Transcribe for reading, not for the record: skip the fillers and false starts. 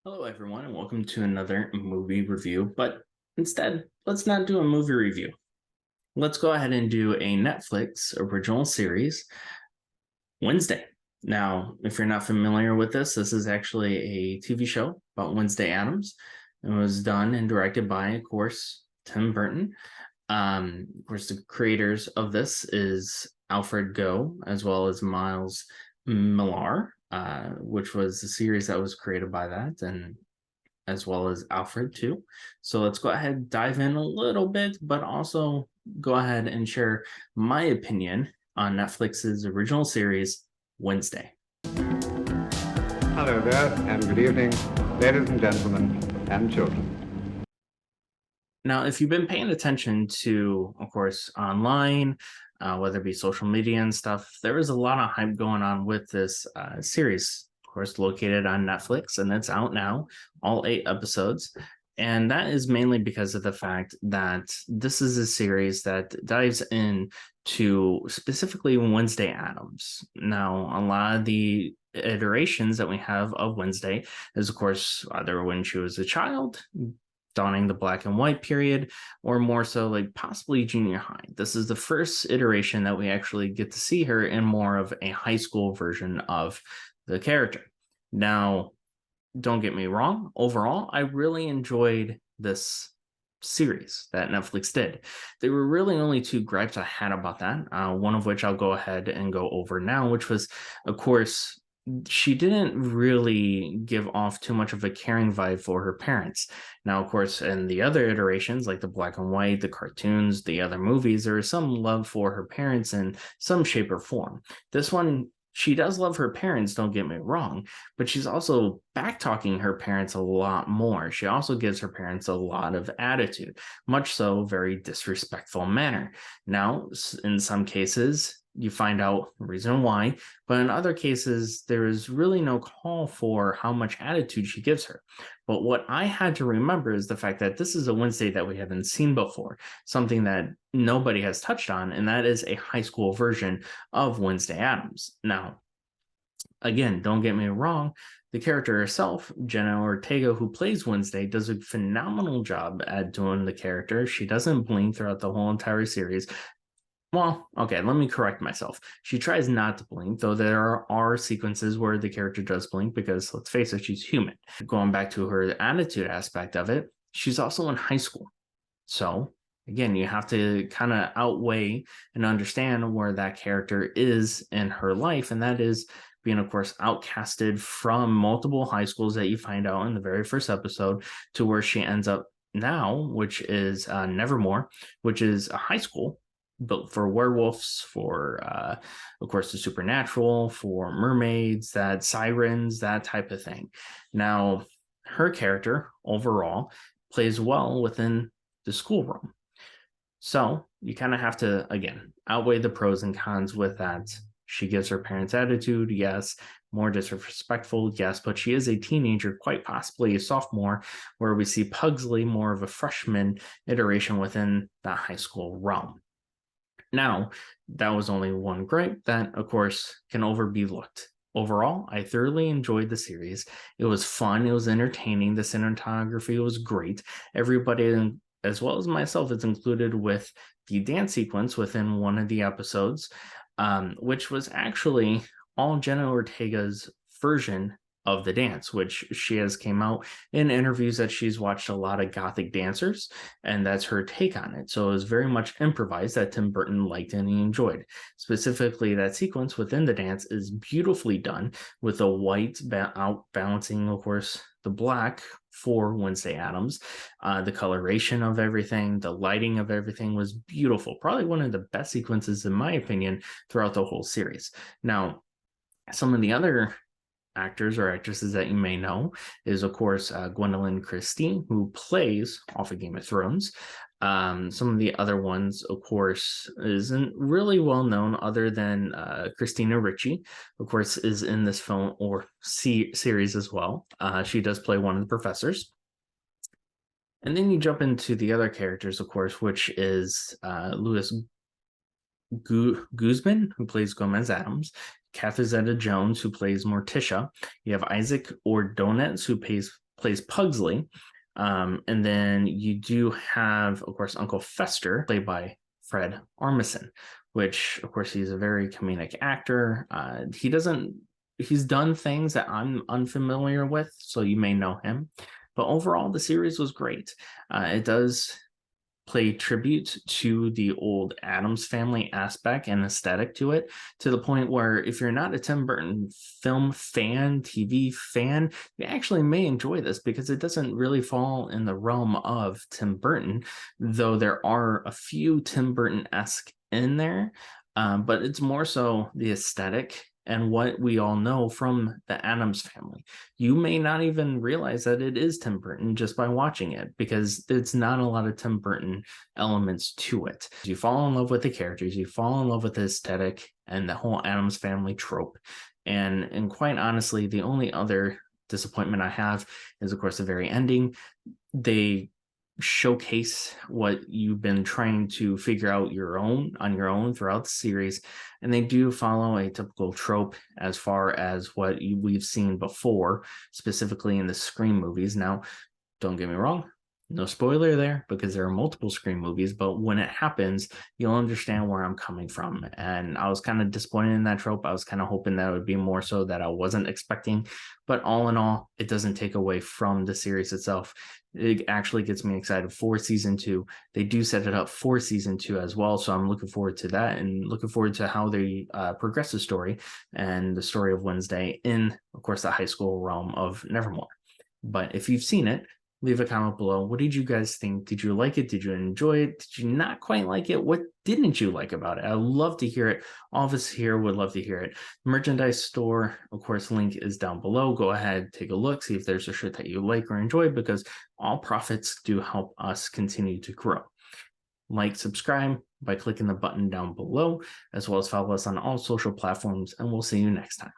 Hello, everyone, and welcome to another movie review. But instead, let's not do a movie review. Let's go ahead and do a Netflix original series, Wednesday. Now, if you're not familiar with this is actually a TV show about Wednesday Addams. It was done and directed by, of course, Tim Burton. Of course, the creators of this is Alfred Goh as well as Miles Millar, which was the series that was created by that, and as well as Alfred too. So let's go ahead and dive in a little bit, but also go ahead and share my opinion on Netflix's original series, Wednesday. Hello there, and good evening, ladies and gentlemen, and children. Now, if you've been paying attention to, of course, online, whether it be social media and stuff, there is a lot of hype going on with this series, of course, located on Netflix, and it's out now, all 8 episodes. And that is mainly because of the fact that this is a series that dives into specifically Wednesday Addams. Now, a lot of the iterations that we have of Wednesday is, of course, either when she was a child, donning the black and white period, or more so like possibly junior high. This is the first iteration that we actually get to see her in more of a high school version of the character. Now, don't get me wrong, overall, I really enjoyed this series that Netflix did. There were really only two gripes I had about that, one of which I'll go ahead and go over now, which was, of course, she didn't really give off too much of a caring vibe for her parents. Now, of course, in the other iterations, like the black and white, the cartoons, the other movies, there is some love for her parents in some shape or form. This one, she does love her parents, don't get me wrong, but she's also back talking her parents a lot more. She also gives her parents a lot of attitude, much so very disrespectful manner. Now, in some cases, you find out the reason why, but in other cases, there is really no call for how much attitude she gives her. But what I had to remember is the fact that this is a Wednesday that we haven't seen before, something that nobody has touched on, and that is a high school version of Wednesday Addams. Now, again, don't get me wrong, the character herself, Jenna Ortega, who plays Wednesday, does a phenomenal job at doing the character. She doesn't blink throughout the whole entire series. Well, okay, let me correct myself. She tries not to blink, though there are sequences where the character does blink because, let's face it, she's human. Going back to her attitude aspect of it, she's also in high school. So, again, you have to kind of outweigh and understand where that character is in her life, and that is being, of course, outcasted from multiple high schools that you find out in the very first episode to where she ends up now, which is Nevermore, which is a high school built for werewolves, for of course the supernatural, for mermaids, that sirens, that type of thing. Now, her character overall plays well within the schoolroom. So you kind of have to, again, outweigh the pros and cons with that. She gives her parents attitude, yes. More disrespectful, yes, but she is a teenager, quite possibly a sophomore, where we see Pugsley more of a freshman iteration within that high school realm. Now, that was only one gripe that, of course, can be looked. Overall, I thoroughly enjoyed the series. It was fun. It was entertaining. The cinematography was great. Everybody, as well as myself, is included with the dance sequence within one of the episodes, which was actually all Jenna Ortega's version of the dance, which she has came out in interviews that she's watched a lot of gothic dancers, and that's her take on it. So it was very much improvised that Tim Burton liked and he enjoyed. Specifically, that sequence within the dance is beautifully done with the white out balancing, of course, the black for Wednesday Addams. The coloration of everything, the lighting of everything was beautiful. Probably one of the best sequences, in my opinion, throughout the whole series. Now, some of the other actors or actresses that you may know is, of course, Gwendolyn Christie, who plays off of Game of Thrones. Some of the other ones, of course, isn't really well known other than Christina Ricci, of course, is in this film or series as well. She does play one of the professors. And then you jump into the other characters, of course, which is Louis Guzman, who plays Gomez Adams, Catherine Zeta-Jones, who plays Morticia. You have Isaac Ordonez, who plays Pugsley. And then you do have, of course, Uncle Fester, played by Fred Armisen, which, of course, he's a very comedic actor. He's done things that I'm unfamiliar with, so you may know him. But overall, the series was great. It does play tribute to the old Addams Family aspect and aesthetic to it, to the point where if you're not a Tim Burton film fan, TV fan, you actually may enjoy this because it doesn't really fall in the realm of Tim Burton, though there are a few Tim Burton-esque in there, but it's more so the aesthetic and what we all know from the Addams Family. You may not even realize that it is Tim Burton just by watching it because it's not a lot of Tim Burton elements to it. You fall in love with the characters, you fall in love with the aesthetic and the whole Addams Family trope. And quite honestly, the only other disappointment I have is, of course, the very ending. They showcase what you've been trying to figure out on your own throughout the series, and they do follow a typical trope as far as what we've seen before, specifically in the Scream movies. Now, don't get me wrong, no spoiler there because there are multiple Scream movies, but when it happens, you'll understand where I'm coming from. And I was kind of disappointed in that trope. I was kind of hoping that it would be more so that I wasn't expecting, but all in all, it doesn't take away from the series itself. It actually gets me excited for season 2. They do set it up for season 2 as well, so I'm looking forward to that and looking forward to how they progress the story and the story of Wednesday in, of course, the high school realm of Nevermore. But if you've seen it, leave a comment below. What did you guys think? Did you like it? Did you enjoy it? Did you not quite like it? What didn't you like about it? I'd love to hear it. All of us here would love to hear it. The merchandise store, of course, link is down below. Go ahead, take a look, see if there's a shirt that you like or enjoy, because all profits do help us continue to grow. Like, subscribe by clicking the button down below, as well as follow us on all social platforms, and we'll see you next time.